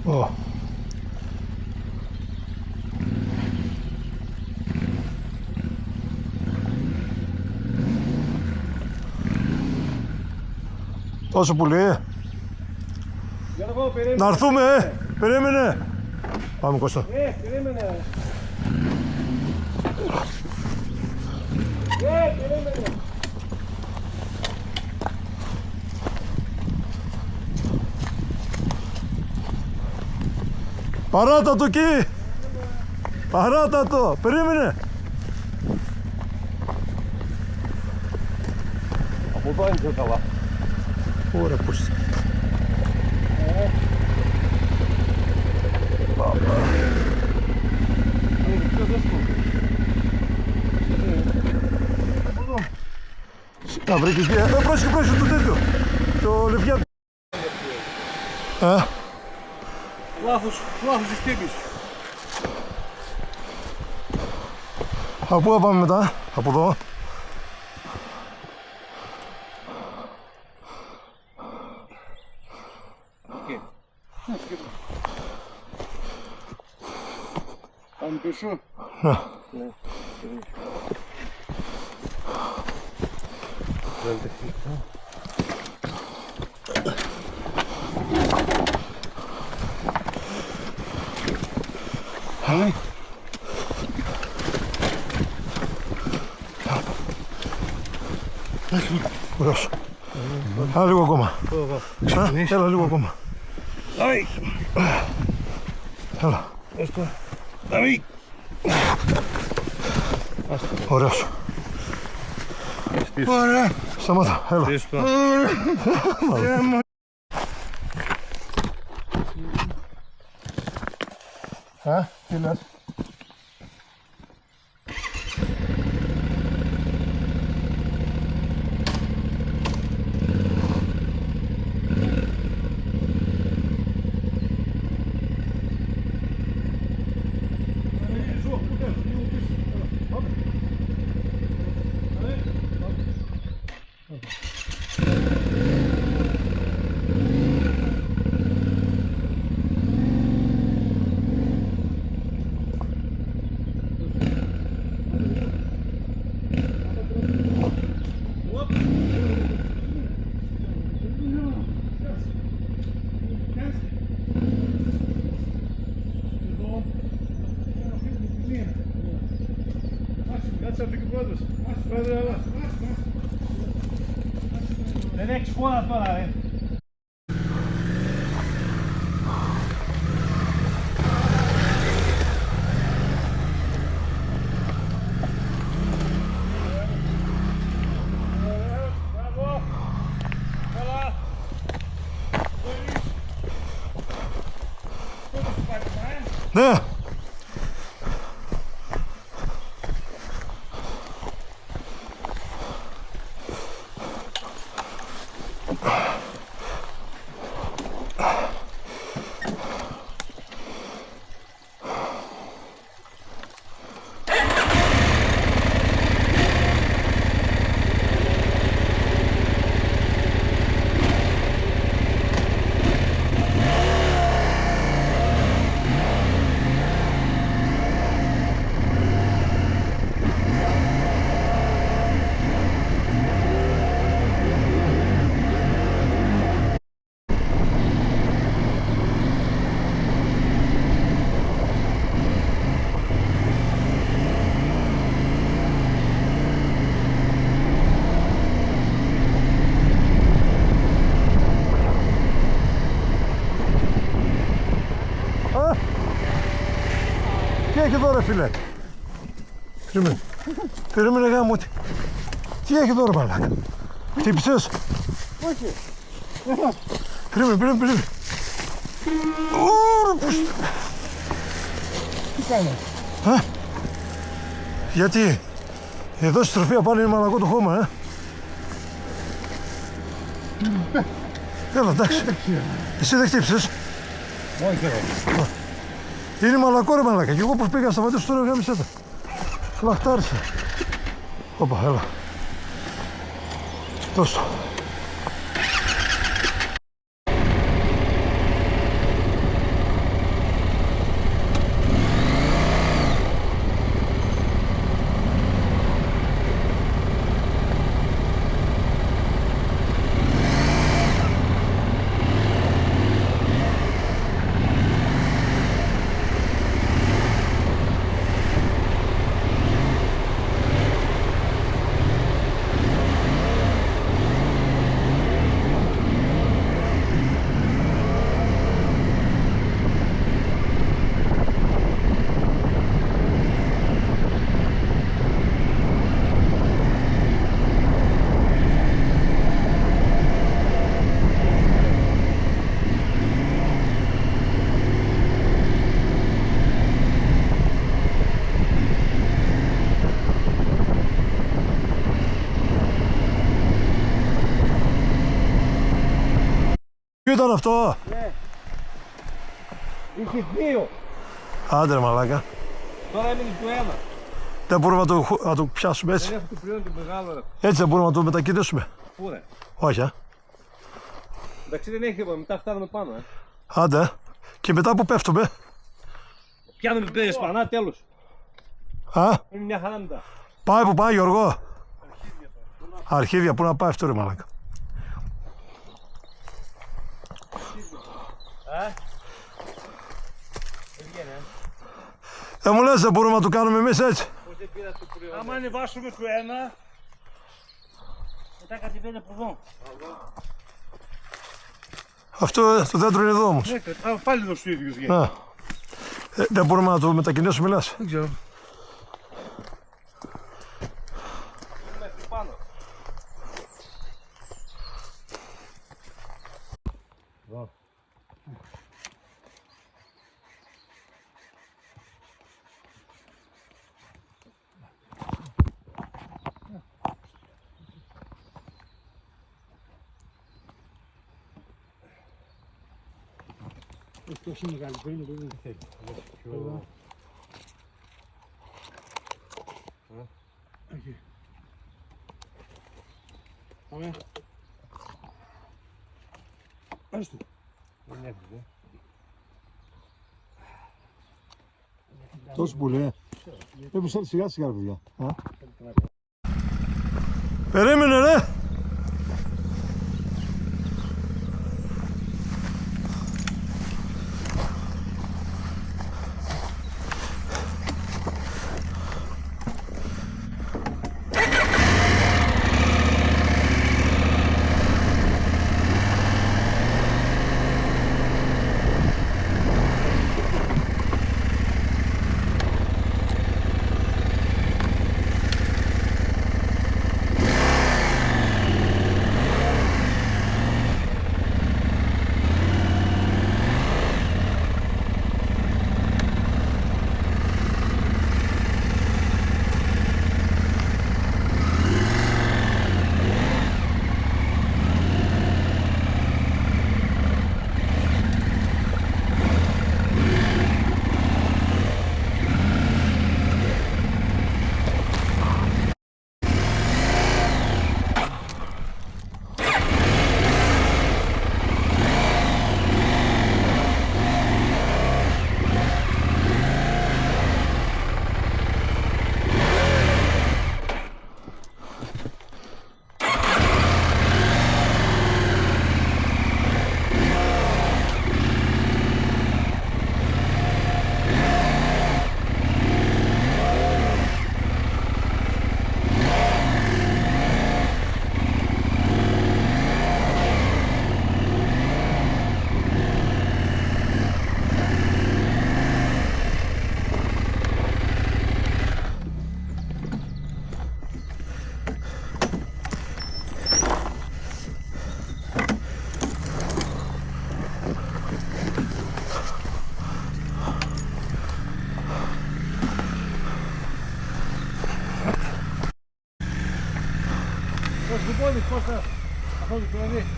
Ω. Τόσο πουλί. Να έρθουμε, περίμενε. Πάμε Κώστα. Περίμενε. Περίμενε. Παράτα το εκεί. Παράτα το, περίμενε. Από εδώ είναι πιο καλά. Ωραία, πώς. Είναι πιο δύσκολο. Να βρήκες μια... πρόσεχε το τέτοιο. Το λευκιά. Λάθος της τύπης. Από πού θα πάμε μετά, από εδώ. Πάμε πίσω. Ναι. Ωραίος. Έλα λίγο ακόμα. Έλα λίγο ακόμα. Έλα. Ωραίος. Ωραία. Σταμάτα, έλα. Τι λες. Δεν έχεις χώρα τώρα, ρε. Ναι. Τι έχει εδώ ρε φίλε. Περίμενε. Περίμενε γάμο. Τι έχει εδώ ρε μαλάκα. Χτύπησες. Όχι. Περίμενε. Τι κάνεις. Γιατί. Εδώ στη στροφή απάνω είναι μαλακό το χώμα, Έλα, εντάξει. Εσύ δεν χτύπησες. Όχι εδώ. Είναι μαλακό ρε μαλάκα. Και εγώ πως πήγα να σταματήσω τώρα γάμισε τα. Φλαχτάρισε. Όπα, έλα. Τόσο. Ποιο ήταν αυτό? Ναι. Είχε δύο. Άντε ρε μαλάκα. Τώρα έμεινε το ένα. Δεν μπορούμε να το πιάσουμε έτσι. Δεν έχω το πλέον το μεγάλο ρε. Έτσι δεν μπορούμε να το μετακινήσουμε. Πού ρε. Όχι, Εντάξει δεν έχει μετά φτάνουμε πάνω. Άντε. Και μετά που πέφτουμε. Πιάνουμε πέρα σπανά τέλος. Είναι μια χαρά μετά. Πάει που πάει Γιώργο. Αρχίδια που να πάει αυτό ρε μαλάκα. Μου λες δεν μπορούμε να το κάνουμε εμείς έτσι. Άμα ανεβάσουμε το ένα, μετά κατεβαίνει από εδώ. Αυτό το δέντρο είναι εδώ όμως. Πάλι εδώ στο ίδιο βγαίνει. Δεν μπορούμε να το μετακινήσουμε λες. Δεν ξέρω. Μέχρι πάνω. Όχι μεγάλη, πριν δεν θέλει. Πάμε. Πες του. Δεν έφυγε. Τόσο πολύ, Πρέπει σιγά σιγά παιδιά. Περίμενε ρε.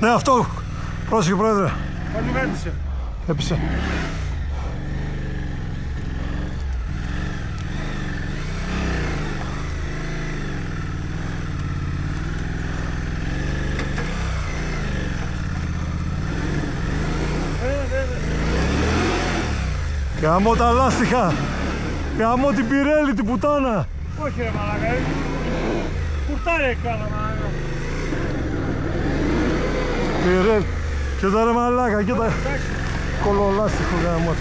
Ναι, αυτό. Πρόσεχε, πρόεδρε. Παλιβέντησε. Έπεισε. Γαμώ τα λάστιχα. Γαμώ την Πιρέλη, την πουτάνα. Όχι ρε μαλάκα. Κουρτάρι έκανα μαλάκα. Πιρέλη. Κοίτα ρε μαλάκα, κοίτα. Κολολάστιχο γαμώ.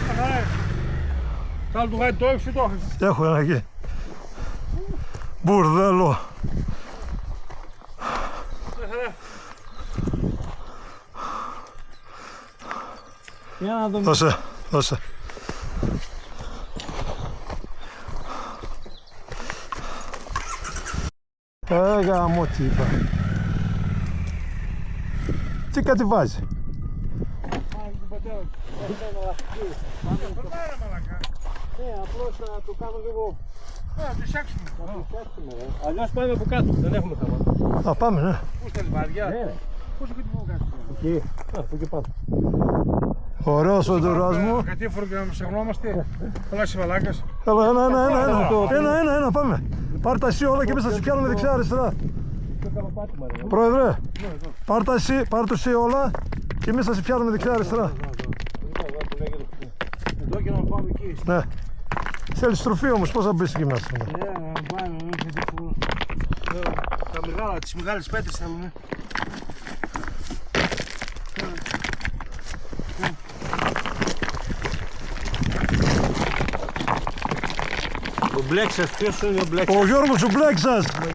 Κάλου του γάτι το έχεις ή το έχεις. Έχω ένα εκεί. Μπουρδέλο. Για να δούμε. Δώσε, δώσε. Γαμώ τι είπα. Τι κατεβάζει. Απλώς να το κάνω λίγο. Να το φτιάξουμε. Αλλιώς πάμε από κάτω, δεν έχουμε θέμα. Α, πάμε, ναι. Πού στέλνει βαριά. Πώς και τι πω κάτω. Εκεί. Από εκεί πάνω. Ωραίος ο ντουράς μου. Κατήφορο και να με ψαχνόμαστε. Πολλά μαλάκας. Έλα, ένα, πάμε. Πάρ' τα εσύ όλα και εμείς θα σε πιάνουμε δεξιά-αριστερά. Πρόεδρε, πάρ' το εσύ όλα και εμείς θα σε πιάνουμε δεξιά-αριστερά. Εδώ και να πάμε εκεί. Ναι. Θέλεις στροφή όμως, πώς θα μπεις εκεί μέσα. Ναι, να πάμε, τα μεγάλα, τις μεγάλες πέτρες θέλουμε. Ο Μπλέξας, ποιος είναι ο Μπλέξας? Ο Γιώργος ο Μπλέξας. Ναι.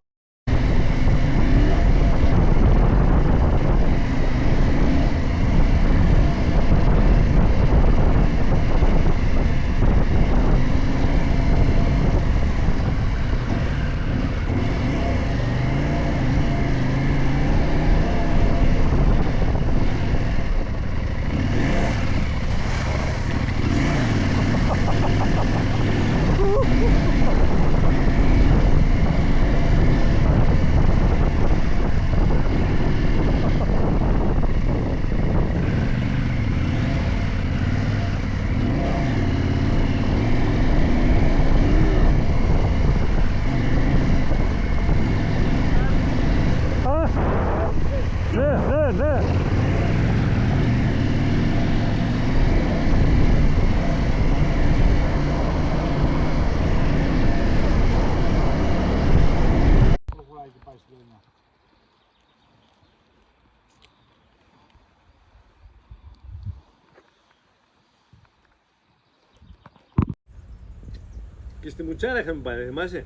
Και στη Μουτσάρα είχαμε πάει, θυμάσαι.